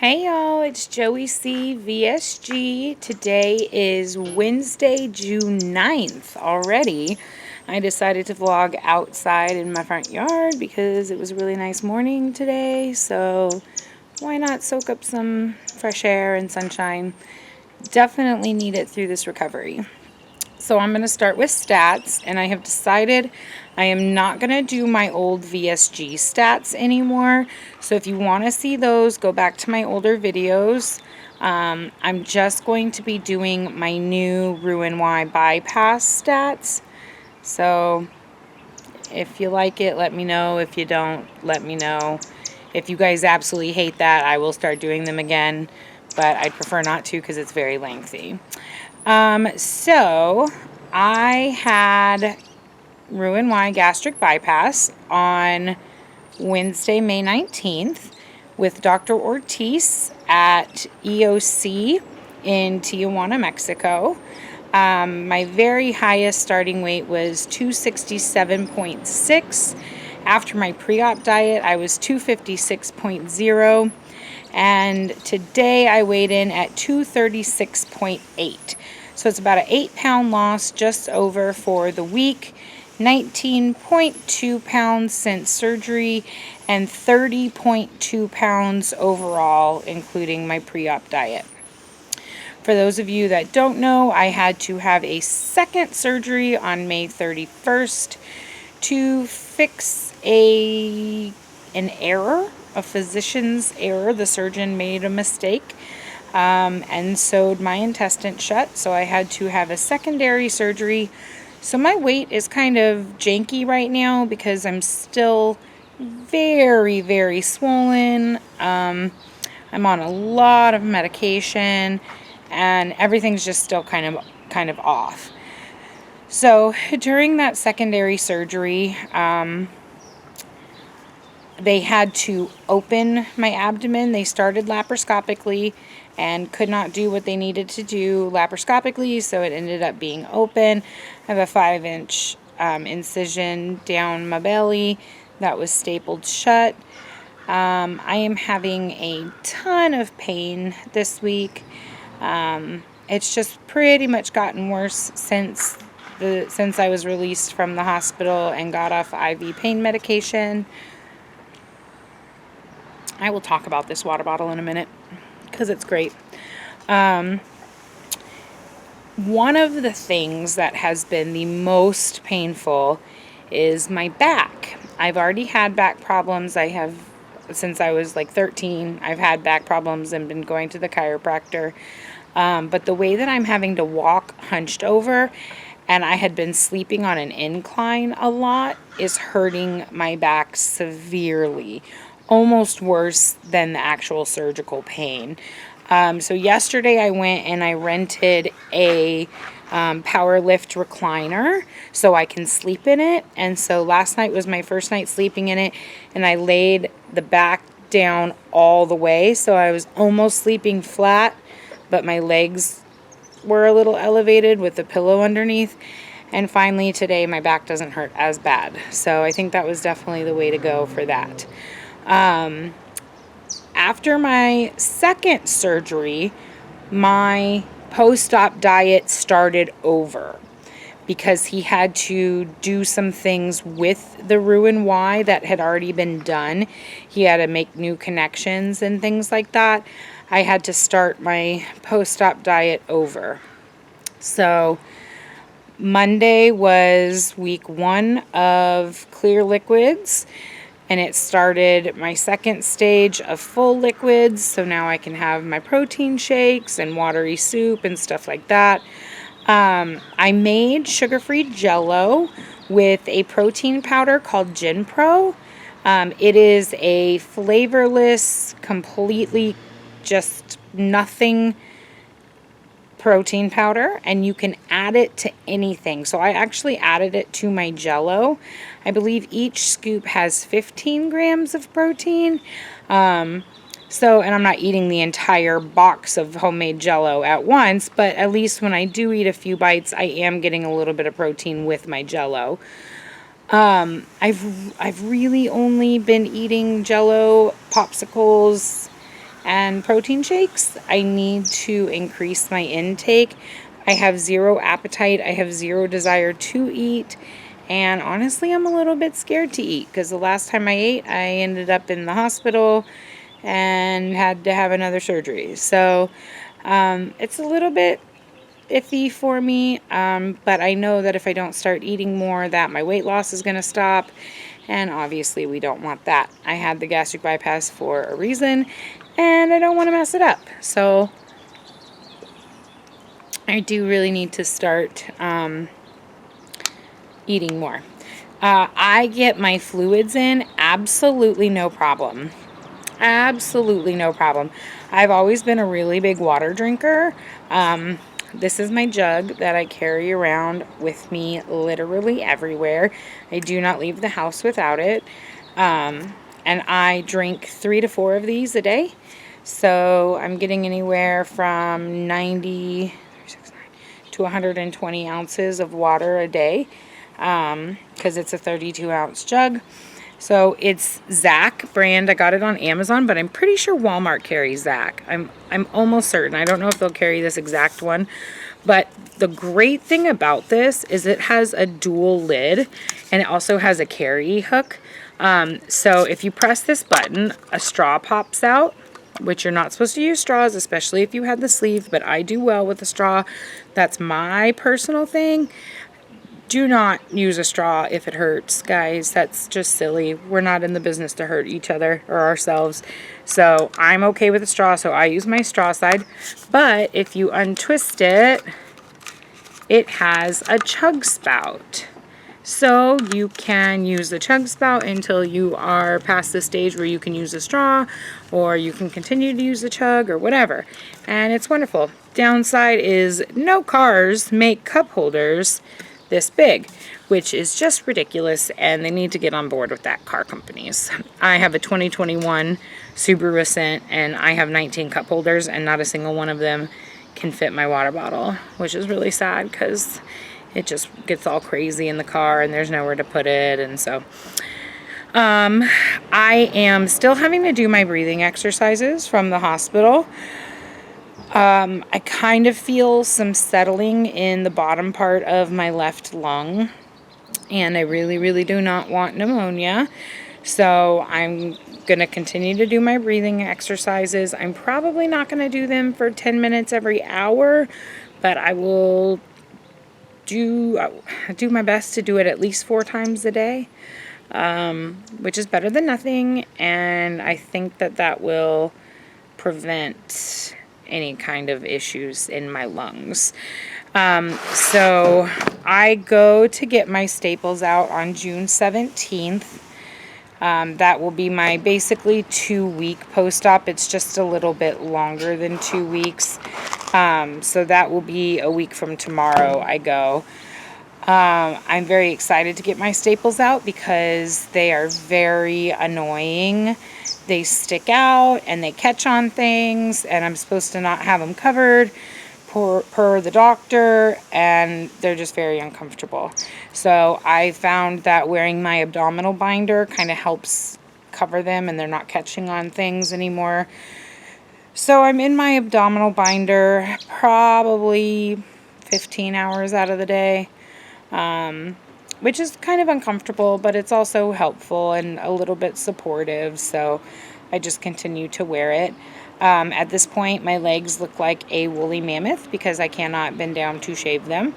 Hey y'all, it's Joey C. VSG. Today is Wednesday, June 9th already. I decided to vlog outside in my front yard because it was a really nice morning today, so why not soak up some fresh air and sunshine? Definitely need it through this recovery. So I'm going to start with stats, and I have decided I am not going to do my old VSG stats anymore. So if you want to see those, go back to my older videos. I'm just going to be doing my new Roux-en-y bypass stats. So if you like it, let me know. If you don't, let me know. If you guys absolutely hate that, I will start doing them again, but I'd prefer not to because it's very lengthy. So I had Roux-en-y gastric bypass on Wednesday, May 19th with Dr. Ortiz at EOC in Tijuana, Mexico. My very highest starting weight was 267.6. After my pre-op diet, I was 256.0. And today I weighed in at 236.8. So it's about an 8-pound loss just over for the week, 19.2 pounds since surgery, and 30.2 pounds overall, including my pre-op diet. For those of you that don't know, I had to have a second surgery on May 31st to fix an error, a physician's error. The surgeon made a mistake and sewed my intestine shut, so I had to have a secondary surgery. So my weight is kind of janky right now because I'm still very, very swollen. I'm on a lot of medication and everything's just still kind of off. So during that secondary surgery, they had to open my abdomen. They started laparoscopically and could not do what they needed to do laparoscopically, so it ended up being open. I have a 5-inch incision down my belly that was stapled shut. I am having a ton of pain this week. It's just pretty much gotten worse since I was released from the hospital and got off IV pain medication. I will talk about this water bottle in a minute because it's great. One of the things that has been the most painful is my back. I've already had back problems. Since I was like 13, I've had back problems and been going to the chiropractor. But the way that I'm having to walk hunched over, and I had been sleeping on an incline a lot, is hurting my back severely. Almost worse than the actual surgical pain. So yesterday I went and I rented a power lift recliner so I can sleep in it. And so last night was my first night sleeping in it, and I laid the back down all the way. So I was almost sleeping flat, but my legs were a little elevated with the pillow underneath. And finally today my back doesn't hurt as bad. So I think that was definitely the way to go for that. After my second surgery, my post-op diet started over because he had to do some things with the Roux-en-y that had already been done. He had to make new connections and things like that. I had to start my post-op diet over. So Monday was week 1 of clear liquids, and it started my second stage of full liquids. So now I can have my protein shakes and watery soup and stuff like that. I made sugar-free Jell-O with a protein powder called Gin Pro. It is a flavorless, completely just nothing protein powder, and you can add it to anything. So I actually added it to my Jell-O. I believe each scoop has 15 grams of protein. And I'm not eating the entire box of homemade Jell-O at once, but at least when I do eat a few bites, I am getting a little bit of protein with my Jell-O. I've really only been eating Jell-O popsicles and protein shakes. I need to increase my intake. I have zero appetite. I have zero desire to eat. And honestly, I'm a little bit scared to eat because the last time I ate, I ended up in the hospital and had to have another surgery. So it's a little bit iffy for me, but I know that if I don't start eating more, that my weight loss is going to stop. And obviously, we don't want that. I had the gastric bypass for a reason, and I don't want to mess it up. So I do really need to start eating more. I get my fluids in absolutely no problem. Absolutely no problem. I've always been a really big water drinker. This is my jug that I carry around with me literally everywhere. I do not leave the house without it. And I drink 3 to 4 of these a day. So I'm getting anywhere from 90 to 120 ounces of water a day, because it's a 32-ounce jug. So it's Zac brand. I got it on Amazon, but I'm pretty sure Walmart carries Zac. I'm almost certain. I don't know if they'll carry this exact one. But the great thing about this is it has a dual lid, and it also has a carry hook. So if you press this button, a straw pops out, which you're not supposed to use straws, especially if you had the sleeve, but I do well with a straw. That's my personal thing. Do not use a straw if it hurts, guys. That's just silly. We're not in the business to hurt each other or ourselves. So I'm okay with a straw, so I use my straw side. But if you untwist it, it has a chug spout. So you can use the chug spout until you are past the stage where you can use a straw, or you can continue to use the chug or whatever. And it's wonderful. Downside is no cars make cup holders this big, which is just ridiculous, and they need to get on board with that, car companies. I have a 2021 Subaru Ascent, and I have 19 cup holders, and not a single one of them can fit my water bottle, which is really sad because it just gets all crazy in the car and there's nowhere to put it. And so I am still having to do my breathing exercises from the hospital. I kind of feel some settling in the bottom part of my left lung, and I really, really do not want pneumonia. So I'm going to continue to do my breathing exercises. I'm probably not going to do them for 10 minutes every hour, but I will do my best to do it at least 4 times a day, which is better than nothing. And I think that will prevent any kind of issues in my lungs. So I go to get my staples out on June 17th. That will be my basically 2-week post-op. It's just a little bit longer than 2 weeks. So that will be a week from tomorrow I go. I'm very excited to get my staples out because they are very annoying. They stick out and they catch on things, and I'm supposed to not have them covered per the doctor, and they're just very uncomfortable. So I found that wearing my abdominal binder kind of helps cover them, and they're not catching on things anymore. So I'm in my abdominal binder probably 15 hours out of the day, which is kind of uncomfortable, but it's also helpful and a little bit supportive. So I just continue to wear it. At this point, my legs look like a woolly mammoth because I cannot bend down to shave them,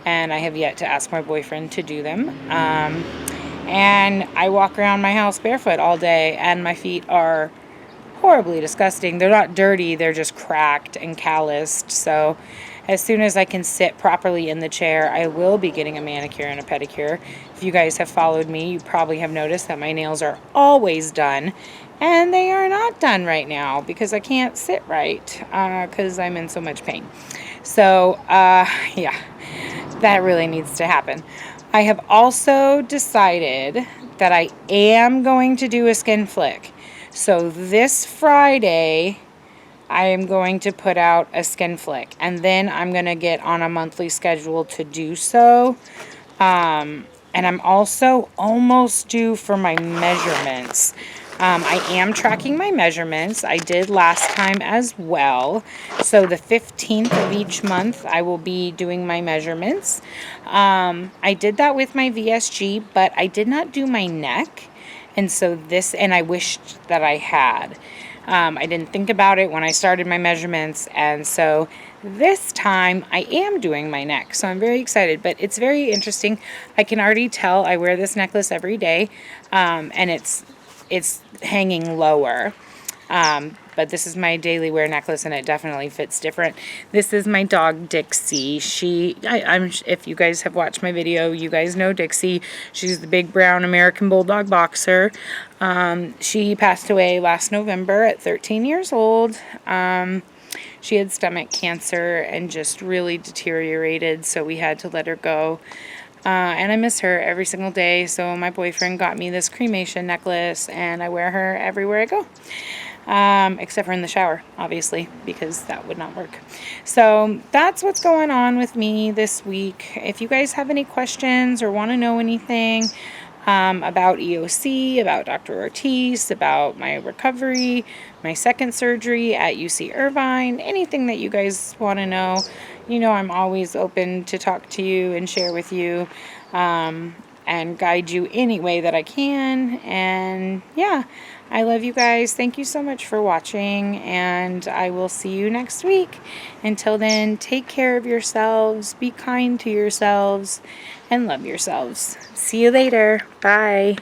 and I have yet to ask my boyfriend to do them. And I walk around my house barefoot all day, and my feet are horribly disgusting. They're not dirty, they're just cracked and calloused. So as soon as I can sit properly in the chair, I will be getting a manicure and a pedicure. If you guys have followed me, you probably have noticed that my nails are always done, and they are not done right now because I can't sit right because I'm in so much pain. So yeah, that really needs to happen. I have also decided that I am going to do a skin flick. So this Friday, I am going to put out a skin flick, and then I'm going to get on a monthly schedule to do so. And I'm also almost due for my measurements. I am tracking my measurements. I did last time as well. So the 15th of each month, I will be doing my measurements. I did that with my VSG, but I did not do my neck. And I wished that I had. I didn't think about it when I started my measurements, and so this time I am doing my neck, so I'm very excited. But it's very interesting. I can already tell I wear this necklace every day, and it's hanging lower. But this is my daily wear necklace, and it definitely fits different. This is my dog Dixie. If you guys have watched my video, you guys know Dixie. She's the big brown American Bulldog boxer. She passed away last November at 13 years old. She had stomach cancer and just really deteriorated, so we had to let her go. And I miss her every single day, so my boyfriend got me this cremation necklace, and I wear her everywhere I go. Except for in the shower, obviously, because that would not work. So that's what's going on with me this week. If you guys have any questions or want to know anything about EOC, about Dr. Ortiz, about my recovery, my second surgery at UC Irvine, anything that you guys want to know, you know I'm always open to talk to you and share with you. And guide you any way that I can. And yeah, I love you guys. Thank you so much for watching, and I will see you next week. Until then, take care of yourselves, be kind to yourselves, and love yourselves. See you later. Bye.